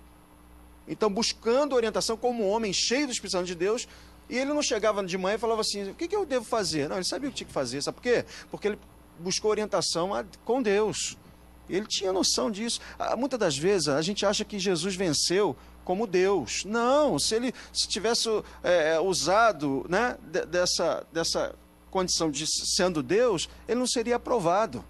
Então, buscando orientação como um homem cheio do Espírito Santo de Deus, e ele não chegava de manhã e falava assim, o que eu devo fazer? Não, ele sabia o que tinha que fazer, sabe por quê? Porque ele buscou orientação com Deus. Ele tinha noção disso. Muitas das vezes a gente acha que Jesus venceu como Deus. Não, se tivesse usado, né, dessa condição de sendo Deus, ele não seria aprovado.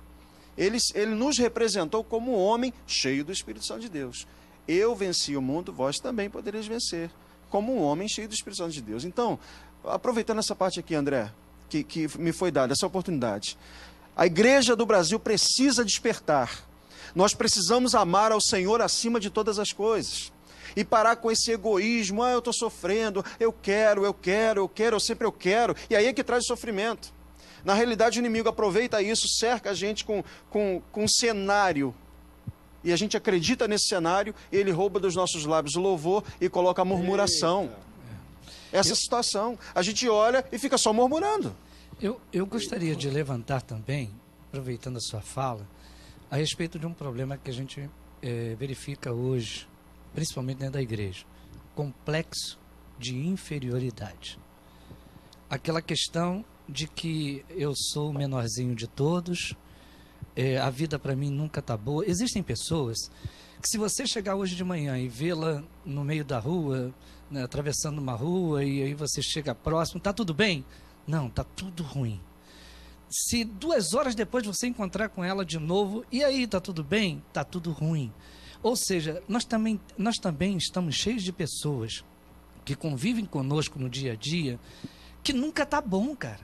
Ele nos representou como um homem cheio do Espírito Santo de Deus. Eu venci o mundo, vós também podereis vencer, como um homem cheio do Espírito Santo de Deus. Então, aproveitando essa parte aqui, André, que me foi dada, essa oportunidade. A igreja do Brasil precisa despertar. Nós precisamos amar ao Senhor acima de todas as coisas. e parar com esse egoísmo, eu estou sofrendo, eu sempre eu quero, e aí é que traz o sofrimento. Na realidade, o inimigo aproveita isso, cerca a gente com um cenário, e a gente acredita nesse cenário, e ele rouba dos nossos lábios o louvor e coloca a murmuração. Essa situação, a gente olha e fica só murmurando. Eu gostaria de levantar também, aproveitando a sua fala, a respeito de um problema que a gente verifica hoje, principalmente dentro da igreja: complexo de inferioridade. Aquela questão de que eu sou o menorzinho de todos, a vida para mim nunca está boa. Existem pessoas que, se você chegar hoje de manhã e vê-la no meio da rua, né, atravessando uma rua, e aí você chega próximo, está tudo bem? Não, está tudo ruim. Se 2 horas depois você encontrar com ela de novo, e aí, está tudo bem? Está tudo ruim. Ou seja, nós também estamos cheios de pessoas que convivem conosco no dia a dia, que nunca está bom, cara.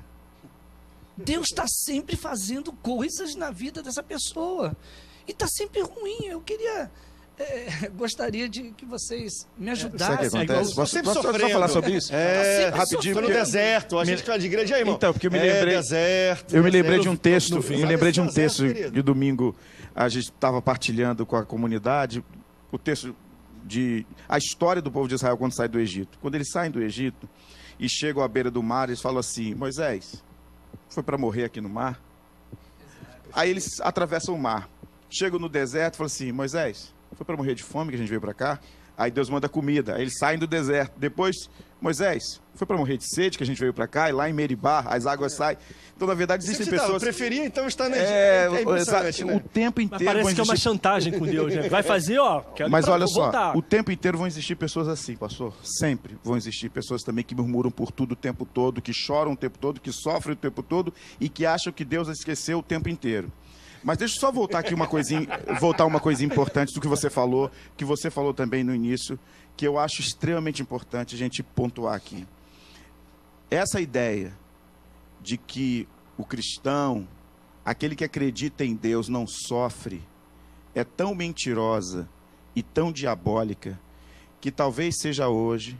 Deus está sempre fazendo coisas na vida dessa pessoa. E está sempre ruim. Eu gostaria de que vocês me ajudassem. Sabe o que acontece? Posso só falar sobre isso? Rapidinho. Foi no deserto. A gente fala de igreja aí, irmão. Então, porque eu me lembrei... Eu me lembrei de um texto. Eu me lembrei de um texto de domingo. A gente estava partilhando com a comunidade o texto a história do povo de Israel quando sai do Egito. Quando eles saem do Egito e chegam à beira do mar, eles falam assim: Moisés, foi para morrer aqui no mar? Aí eles atravessam o mar. Chegam no deserto e falam assim: Moisés, foi para morrer de fome que a gente veio para cá? Aí Deus manda comida. Aí eles saem do deserto. Depois, Moisés, foi para morrer de sede que a gente veio para cá? E lá em Meribá, as águas saem. Então, na verdade, existem pessoas... Eu preferia, então, estar na Egito. Né? O tempo inteiro... Mas parece que é uma chantagem com Deus, né? Vai fazer, Mas olha só, o tempo inteiro vão existir pessoas assim, pastor. Sempre vão existir pessoas também que murmuram por tudo o tempo todo, que choram o tempo todo, que sofrem o tempo todo e que acham que Deus esqueceu o tempo inteiro. Mas deixa eu só voltar aqui uma coisinha importante do que você falou também no início, que eu acho extremamente importante a gente pontuar aqui. Essa ideia de que o cristão, aquele que acredita em Deus, não sofre, é tão mentirosa e tão diabólica, que talvez seja hoje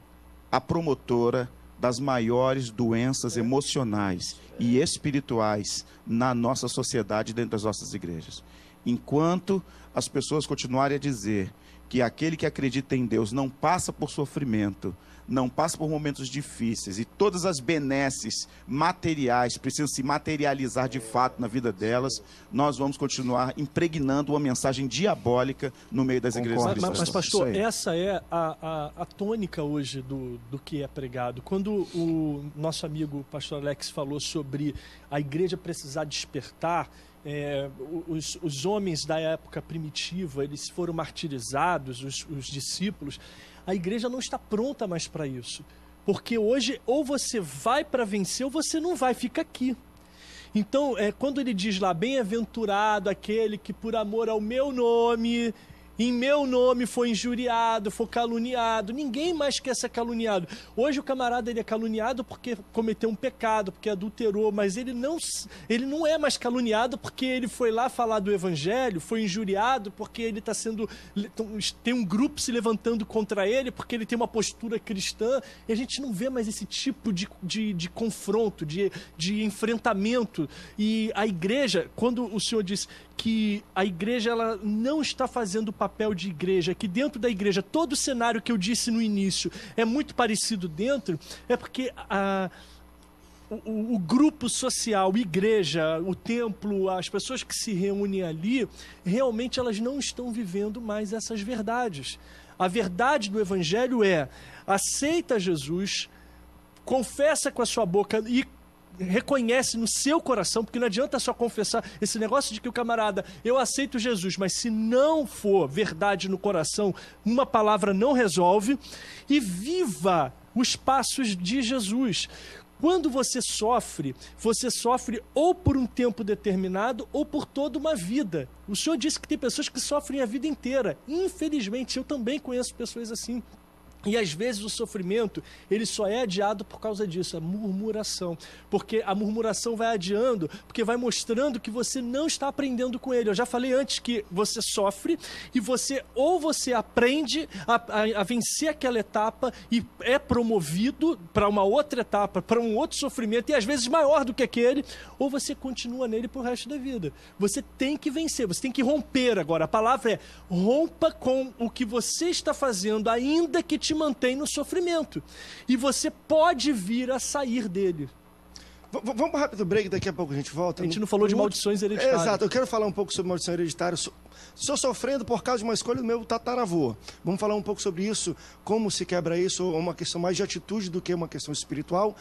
a promotora das maiores doenças emocionais e espirituais na nossa sociedade, dentro das nossas igrejas. Enquanto as pessoas continuarem a dizer que aquele que acredita em Deus não passa por sofrimento, não passa por momentos difíceis, e todas as benesses materiais precisam se materializar de fato na vida delas, nós vamos continuar impregnando uma mensagem diabólica no meio das igrejas cristãs. Mas pastor, essa é a tônica hoje do que é pregado. Quando o nosso amigo pastor Alex falou sobre a igreja precisar despertar, os homens da época primitiva, eles foram martirizados, os discípulos. A igreja não está pronta mais para isso, porque hoje ou você vai para vencer ou você não vai, fica aqui. Então, quando ele diz lá, bem-aventurado aquele que por amor ao meu nome, em meu nome foi injuriado, foi caluniado, ninguém mais quer ser caluniado. Hoje o camarada ele é caluniado porque cometeu um pecado, porque adulterou, mas ele não é mais caluniado porque ele foi lá falar do evangelho, foi injuriado porque ele está tem um grupo se levantando contra ele, porque ele tem uma postura cristã, e a gente não vê mais esse tipo de confronto, de enfrentamento. E a igreja, quando o senhor disse que a igreja ela não está fazendo o papel de igreja, que dentro da igreja todo o cenário que eu disse no início é muito parecido dentro, é porque o grupo social, igreja, o templo, as pessoas que se reúnem ali, realmente elas não estão vivendo mais essas verdades. A verdade do evangelho é: aceita Jesus, confessa com a sua boca e reconhece no seu coração, porque não adianta só confessar esse negócio de que o camarada, eu aceito Jesus, mas se não for verdade no coração, uma palavra não resolve, e viva os passos de Jesus. Quando você sofre ou por um tempo determinado ou por toda uma vida. O senhor disse que tem pessoas que sofrem a vida inteira. Infelizmente, eu também conheço pessoas assim. E às vezes o sofrimento, ele só é adiado por causa disso, a murmuração. Porque a murmuração vai adiando, porque vai mostrando que você não está aprendendo com ele. Eu já falei antes que você sofre e você aprende a vencer aquela etapa e é promovido para uma outra etapa, para um outro sofrimento, e às vezes maior do que aquele, ou você continua nele pro resto da vida. Você tem que vencer, você tem que romper agora. A palavra é rompa com o que você está fazendo, ainda que te mantém no sofrimento. E você pode vir a sair dele. Vamos para um rápido break, daqui a pouco a gente volta. A gente não falou de maldições hereditárias. Exato, eu quero falar um pouco sobre maldição hereditária. Estou sofrendo por causa de uma escolha do meu tataravô. Vamos falar um pouco sobre isso, como se quebra isso, ou uma questão mais de atitude do que uma questão espiritual.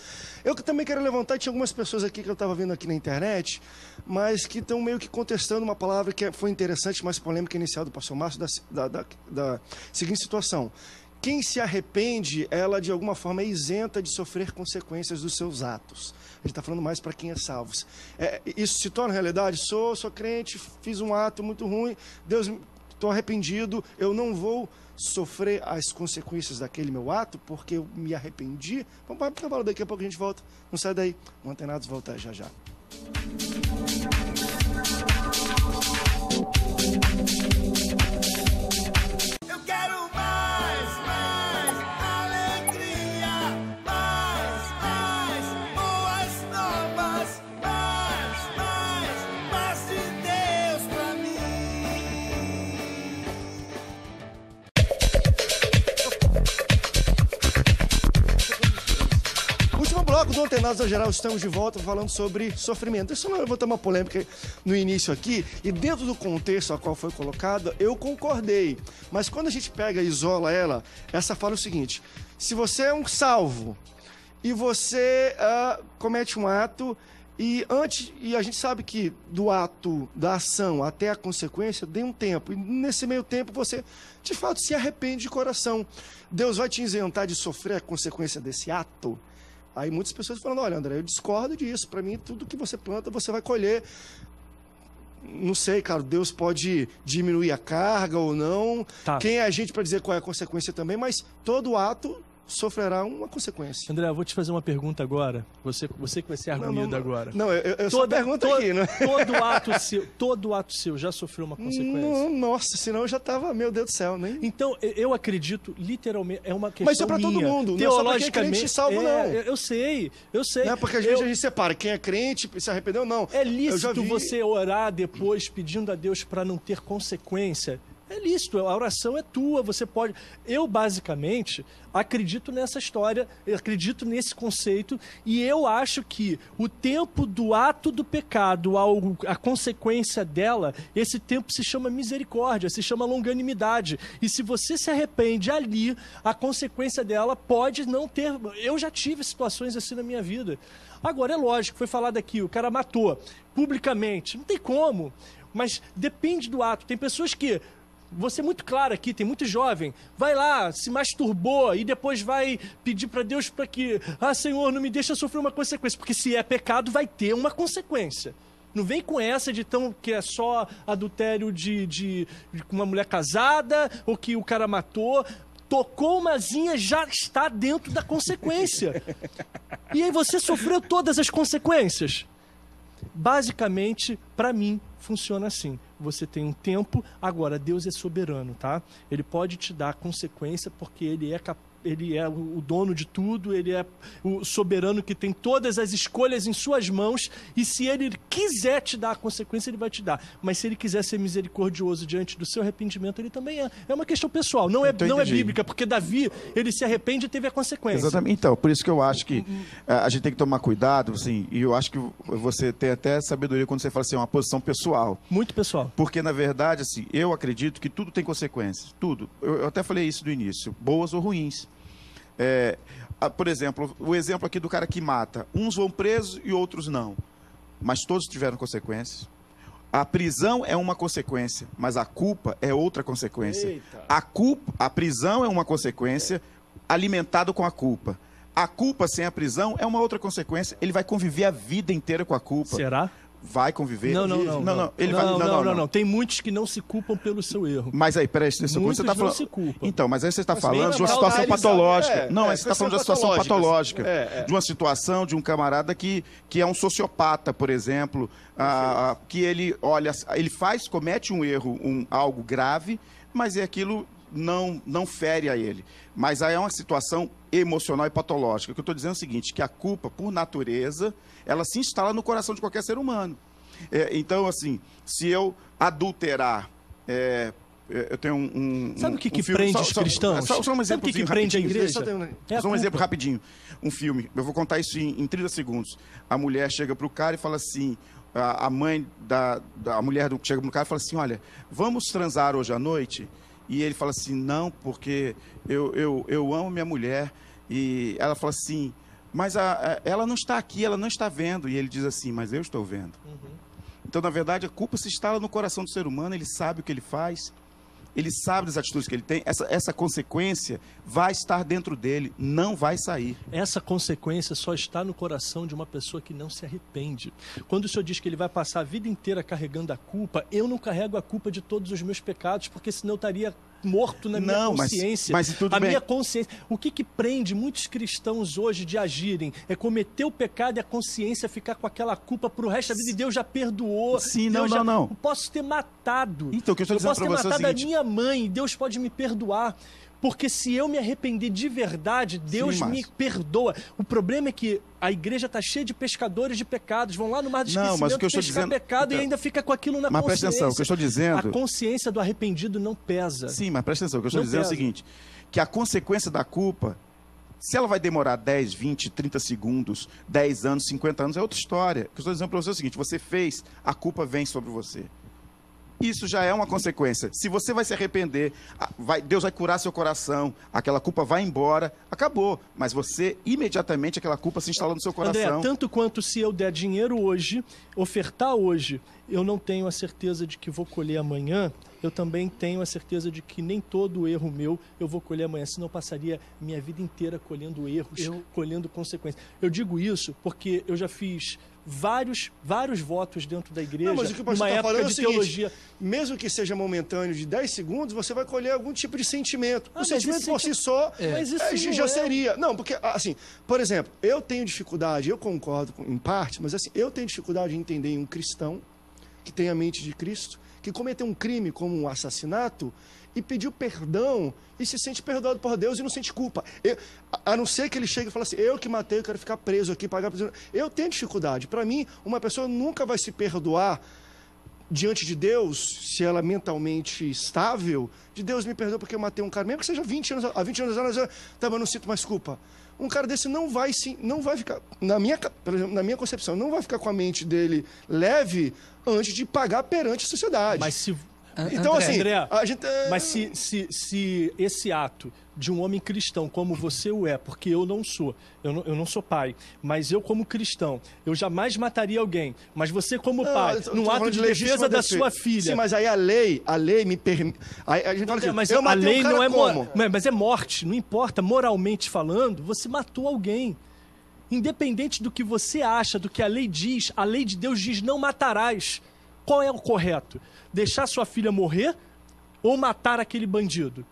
Eu também quero levantar, tinha algumas pessoas aqui que eu estava vendo aqui na internet, mas que estão meio que contestando uma palavra que foi interessante, mais polêmica inicial do pastor Márcio, da seguinte situação. Quem se arrepende, ela de alguma forma é isenta de sofrer consequências dos seus atos. A gente está falando mais para quem é salvo. Isso se torna realidade? Sou crente, fiz um ato muito ruim, Deus, estou arrependido, eu não vou sofrer as consequências daquele meu ato porque eu me arrependi. Vamos para o cavalo, daqui a pouco a gente volta. Não sai daí. O Antenados volta já já. Do Antenados na Geral, estamos de volta falando sobre sofrimento. Isso não levantou uma polêmica no início aqui, e dentro do contexto a qual foi colocada, eu concordei. Mas quando a gente pega e isola ela, essa fala o seguinte: se você é um salvo e você comete um ato, e a gente sabe que do ato, da ação até a consequência, tem um tempo. E nesse meio tempo você, de fato, se arrepende de coração. Deus vai te isentar de sofrer a consequência desse ato? Aí muitas pessoas falam, olha, André, eu discordo disso. Para mim, tudo que você planta, você vai colher. Não sei, cara, Deus pode diminuir a carga ou não. Tá. Quem é a gente para dizer qual é a consequência também, mas todo ato sofrerá uma consequência. André, eu vou te fazer uma pergunta agora. Você que vai ser arguído agora. Não, eu só pergunto aqui, né? Todo ato seu já sofreu uma consequência? Nossa, senão eu já tava, meu Deus do céu, né? Então, eu acredito, literalmente, é uma questão Mas isso é pra todo mundo, teologicamente, não é só pra quem é crente salvo, não. Eu sei. Não é porque às vezes a gente separa quem é crente e se arrependeu, não. É lícito você orar depois pedindo a Deus para não ter consequência? É lícito, a oração é tua, você pode... Eu, basicamente, acredito nessa história, eu acredito nesse conceito, e eu acho que o tempo do ato do pecado, a consequência dela, esse tempo se chama misericórdia, se chama longanimidade. E se você se arrepende ali, a consequência dela pode não ter... Eu já tive situações assim na minha vida. Agora, é lógico, foi falado aqui, o cara matou publicamente, não tem como, mas depende do ato. Tem pessoas que... Vou ser muito claro aqui, tem muito jovem, vai lá, se masturbou e depois vai pedir para Deus para que, Senhor, não me deixa sofrer uma consequência, porque se é pecado vai ter uma consequência. Não vem com essa de que é só adultério de uma mulher casada ou que o cara matou. Tocou umazinha, já está dentro da consequência. E aí você sofreu todas as consequências. Basicamente, para mim, funciona assim. Você tem um tempo, agora Deus é soberano, tá? Ele pode te dar consequência porque ele é o dono de tudo, ele é o soberano que tem todas as escolhas em suas mãos, e se ele quiser te dar a consequência, ele vai te dar. Mas se ele quiser ser misericordioso diante do seu arrependimento, ele também é. É uma questão pessoal, não é bíblica, porque Davi, ele se arrepende e teve a consequência. Exatamente. Então, por isso que eu acho que a gente tem que tomar cuidado, assim, e eu acho que você tem até sabedoria quando você fala assim, uma posição pessoal. Muito pessoal. Porque, na verdade, assim, eu acredito que tudo tem consequências. Tudo. Eu até falei isso no início, boas ou ruins. Por exemplo, o exemplo aqui do cara que mata. Uns vão presos e outros não. Mas todos tiveram consequências. A prisão é uma consequência, mas a culpa é outra consequência. A prisão é uma consequência alimentada com a culpa. A culpa sem a prisão é uma outra consequência. Ele vai conviver a vida inteira com a culpa. Será? vai conviver. Não. Ele vai, não. Tem muitos que não se culpam pelo seu erro. Mas aí, peraí, você está falando. Se culpam. Então, mas aí você está falando de uma situação patológica. Aí você está falando de uma situação patológica. De uma situação de um camarada que é um sociopata, por exemplo, que ele comete um erro, algo grave, mas aquilo não fere a ele. Mas aí é uma situação emocional e patológica. O que eu estou dizendo é o seguinte, que a culpa, por natureza, ela se instala no coração de qualquer ser humano. Então, assim, se eu adulterar... eu tenho Sabe o que prende os cristãos? Só um exemplo. Sabe o que prende a igreja? Só um exemplo rapidinho. Um filme. Eu vou contar isso em 30 segundos. A mulher chega para o cara e fala assim... A mãe a mulher chega para o cara e fala assim, olha, vamos transar hoje à noite? E ele fala assim, não, porque eu amo minha mulher. E ela fala assim, mas ela não está aqui, ela não está vendo. E ele diz assim, mas eu estou vendo. Então, na verdade, a culpa se instala no coração do ser humano, ele sabe o que ele faz, ele sabe das atitudes que ele tem, essa consequência vai estar dentro dele, não vai sair. Essa consequência só está no coração de uma pessoa que não se arrepende. Quando o Senhor diz que ele vai passar a vida inteira carregando a culpa, eu não carrego a culpa de todos os meus pecados, porque senão eu estaria morto na minha consciência. Mas tudo bem. Minha consciência. O que prende muitos cristãos hoje de agirem é cometer o pecado e a consciência ficar com aquela culpa pro resto da vida e Deus já perdoou. Sim, não. Eu posso ter matado. Então, o que eu estou dizendo para você é o seguinte. Eu posso ter matado a minha mãe e Deus pode me perdoar. Porque se eu me arrepender de verdade, Deus me perdoa. O problema é que a igreja está cheia de pescadores de pecados, vão lá no mar do esquecimento pescar pecado e ainda fica com aquilo na consciência. Mas presta atenção, o que eu estou dizendo... A consciência do arrependido não pesa. Sim, mas presta atenção, o que eu estou dizendo é o seguinte, que a consequência da culpa, se ela vai demorar 10, 20, 30 segundos, 10 anos, 50 anos, é outra história. O que eu estou dizendo para você é o seguinte, você fez, a culpa vem sobre você. Isso já é uma consequência. Se você vai se arrepender, Deus vai curar seu coração, aquela culpa vai embora, acabou. Mas você, imediatamente, aquela culpa se instala no seu coração. André, tanto quanto se eu der dinheiro hoje, ofertar hoje, eu não tenho a certeza de que vou colher amanhã, eu também tenho a certeza de que nem todo erro meu eu vou colher amanhã, senão eu passaria minha vida inteira colhendo erros, colhendo consequências. Eu digo isso porque eu já fiz vários votos dentro da igreja, mas o que o pastor numa está época falando de é o seguinte, teologia. Mesmo que seja momentâneo de 10 segundos, você vai colher algum tipo de sentimento. O sentimento por si só já seria... Não, porque, assim, por exemplo, eu tenho dificuldade, eu concordo em parte, mas assim, eu tenho dificuldade em entender um cristão que tem a mente de Cristo, que cometeu um crime como um assassinato e pediu perdão e se sente perdoado por Deus e não sente culpa. A não ser que ele chegue e fale assim, eu que matei, eu quero ficar preso aqui, pagar prisão. Eu tenho dificuldade. Para mim, uma pessoa nunca vai se perdoar diante de Deus, se ela é mentalmente estável, de Deus me perdoa porque eu matei um cara, mesmo que seja 20 anos atrás, eu não sinto mais culpa. Um cara desse não vai ficar, por exemplo, na minha concepção, não vai ficar com a mente dele leve antes de pagar perante a sociedade. Mas se... Então, André, assim, André, a gente... mas se esse ato de um homem cristão, como você o é, porque eu não sou pai, mas eu como cristão, eu jamais mataria alguém, mas você como pai, num ato de defesa da sua filha... Sim, mas aí a lei me permite... A gente fala assim, mas eu a lei um cara não é como? Mas é morte, não importa, moralmente falando, você matou alguém. Independente do que você acha, do que a lei diz, a lei de Deus diz, não matarás. Qual é o correto? Deixar sua filha morrer ou matar aquele bandido?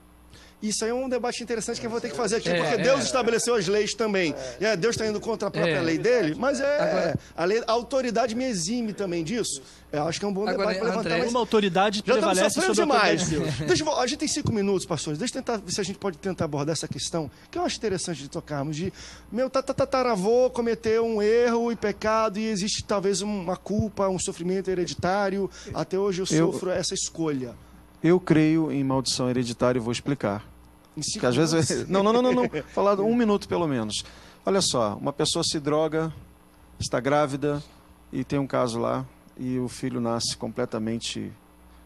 Isso aí é um debate interessante que eu vou ter que fazer aqui, porque Deus estabeleceu as leis também. Deus está indo contra a própria lei dele, mas a autoridade me exime também disso. Eu acho que é um bom debate para levantar. Uma autoridade prevalece sobre a autoridade de Deus. A gente tem 5 minutos, pastores. Deixa eu tentar ver se a gente pode tentar abordar essa questão, que eu acho interessante de tocarmos. Meu tataravô cometeu um erro e pecado e existe talvez uma culpa, um sofrimento hereditário. Até hoje eu sofro essa escolha. Eu creio em maldição hereditária e vou explicar. Porque às vezes... Não. Falar 1 minuto pelo menos. Olha só, uma pessoa se droga, está grávida e tem um caso lá e o filho nasce completamente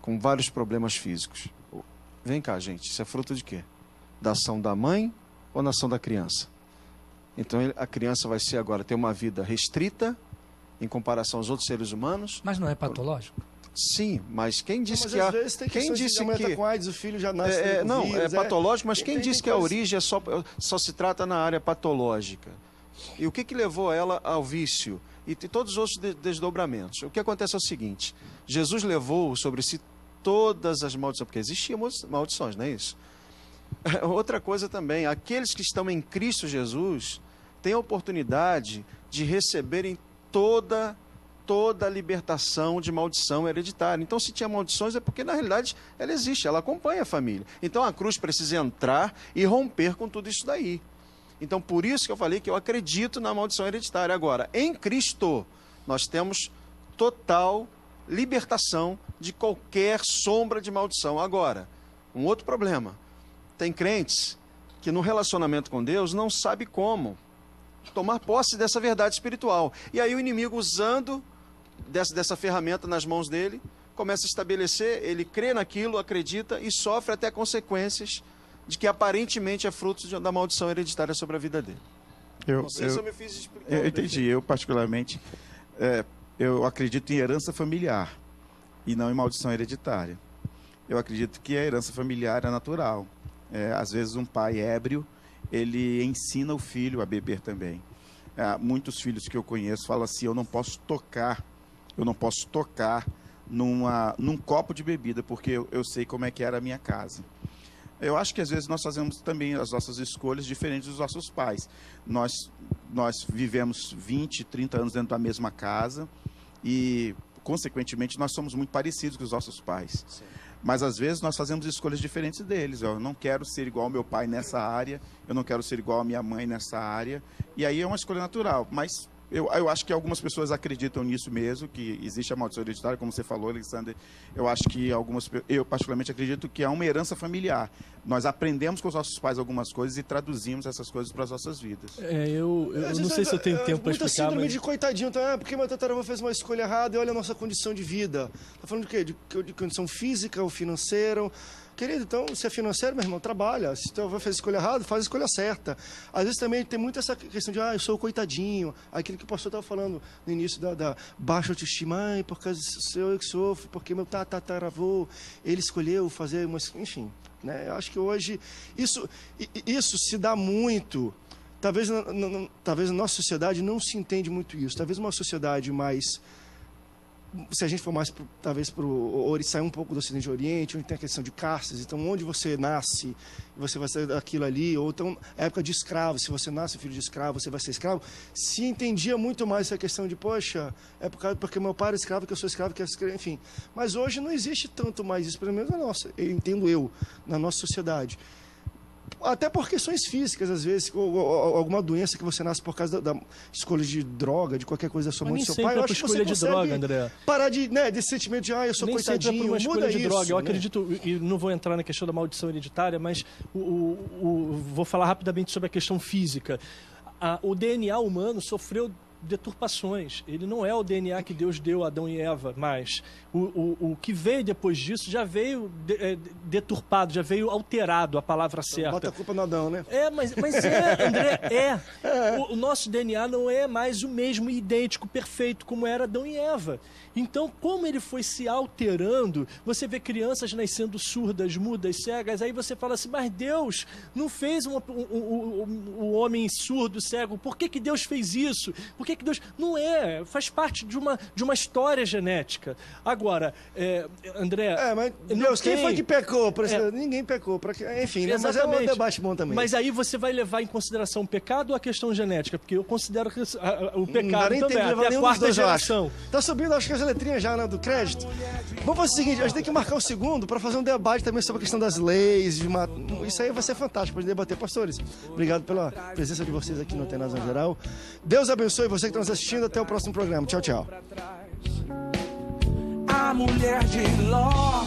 com vários problemas físicos. Vem cá, gente, isso é fruto de quê? Da ação da mãe ou da ação da criança? Então a criança vai ser agora, ter uma vida restrita em comparação aos outros seres humanos. Mas não é patológico? Sim, mas quem disse mas que às vezes tem quem disse que a mulher que tá com AIDS, o filho já nasce não vírus, é patológico, mas quem disse que a coisa... origem só se trata na área patológica? E o que levou ela ao vício? e todos os outros desdobramentos. O que acontece é o seguinte: Jesus levou sobre si todas as maldições, porque existiam maldições, não é isso? Outra coisa também, aqueles que estão em Cristo Jesus têm a oportunidade de receberem toda a libertação de maldição hereditária. Então, se tinha maldições, é porque, na realidade, ela existe, ela acompanha a família. Então, a cruz precisa entrar e romper com tudo isso daí. Então, por isso que eu falei que eu acredito na maldição hereditária. Agora, em Cristo, nós temos total libertação de qualquer sombra de maldição. Agora, um outro problema. Tem crentes que no relacionamento com Deus não sabe como tomar posse dessa verdade espiritual. E aí o inimigo, usando dessa ferramenta nas mãos dele, começa a estabelecer, ele crê naquilo, acredita e sofre até consequências de que aparentemente é fruto da maldição hereditária sobre a vida dele. Não sei se eu me fiz explicar. Eu entendi. Eu, particularmente, eu acredito em herança familiar e não em maldição hereditária. Eu acredito que a herança familiar é natural. Às vezes um pai ébrio, ele ensina o filho a beber também. Muitos filhos que eu conheço falam assim: eu não posso tocar num copo de bebida, porque eu sei como é que era a minha casa. Eu acho que às vezes nós fazemos também as nossas escolhas diferentes dos nossos pais. Nós vivemos 20, 30 anos dentro da mesma casa e, consequentemente, nós somos muito parecidos com os nossos pais. Sim. Mas, às vezes, nós fazemos escolhas diferentes deles. Eu não quero ser igual ao meu pai nessa área, eu não quero ser igual à minha mãe nessa área. E aí é uma escolha natural. Mas eu acho que algumas pessoas acreditam nisso mesmo, que existe a maldição hereditária, como você falou, Alexander. Eu acho que eu particularmente acredito que há uma herança familiar. Nós aprendemos com os nossos pais algumas coisas e traduzimos essas coisas para as nossas vidas. Eu não sei se eu tenho tempo para explicar. Síndrome de coitadinho, então, porque meu tataravô fez uma escolha errada e olha a nossa condição de vida. Tá falando de quê? De condição física ou financeira? Querido, então, se é financeiro, meu irmão, trabalha. Se tu vai fazer a escolha errada, faz a escolha certa. Às vezes também tem muito essa questão de, eu sou o coitadinho. Aquilo que o pastor estava falando no início da baixa autoestima. Por causa eu que sofro, porque meu tataravô, ele escolheu fazer enfim, né? Eu acho que hoje isso se dá muito. Talvez na nossa sociedade não se entende muito isso. Talvez uma sociedade mais... Se a gente for mais, talvez, sair um pouco do Ocidente e Oriente, onde tem a questão de castas, então, onde você nasce, você vai ser aquilo ali, ou então, época de escravo, se você nasce filho de escravo, você vai ser escravo, se entendia muito mais essa questão de, poxa, porque meu pai era escravo, que eu sou escravo, que eu sou escravo, enfim. Mas hoje não existe tanto mais isso, pelo menos na nossa sociedade. Até por questões físicas, às vezes, ou alguma doença que você nasce por causa da escolha de droga, de qualquer coisa da sua mãe e do seu pai. Eu acho que você consegue parar desse sentimento de, eu sou coitadinho, muda escolha de isso. Droga. Eu acredito, e não vou entrar na questão da maldição hereditária, mas vou falar rapidamente sobre a questão física. O DNA humano sofreu deturpações. Ele não é o DNA que Deus deu a Adão e Eva, mas o que veio depois disso já veio deturpado, já veio alterado, a palavra certa. Bota a culpa no Adão, né? Mas André, O nosso DNA não é mais o mesmo, idêntico, perfeito, como era Adão e Eva. Então, como ele foi se alterando, você vê crianças nascendo surdas, mudas, cegas, aí você fala assim, mas Deus não fez o homem surdo, cego, por que Deus fez isso? Por que Deus... Não faz parte de uma história genética. Agora, André... mas Deus, quem foi que pecou? Ninguém pecou. Enfim, né? Mas é um debate bom também. Mas aí você vai levar em consideração o pecado ou a questão genética? Porque eu considero que o pecado também, até a quarta geração. Tá subindo, acho que as letrinhas já, né, do crédito. Vamos fazer o seguinte, a gente tem que marcar o segundo para fazer um debate também sobre a questão das leis. Isso aí vai ser fantástico para debater. Pastores, obrigado pela presença de vocês aqui no Antenados no Geral. Deus abençoe você que está nos assistindo. Até o próximo programa. Tchau, tchau. A mulher de Ló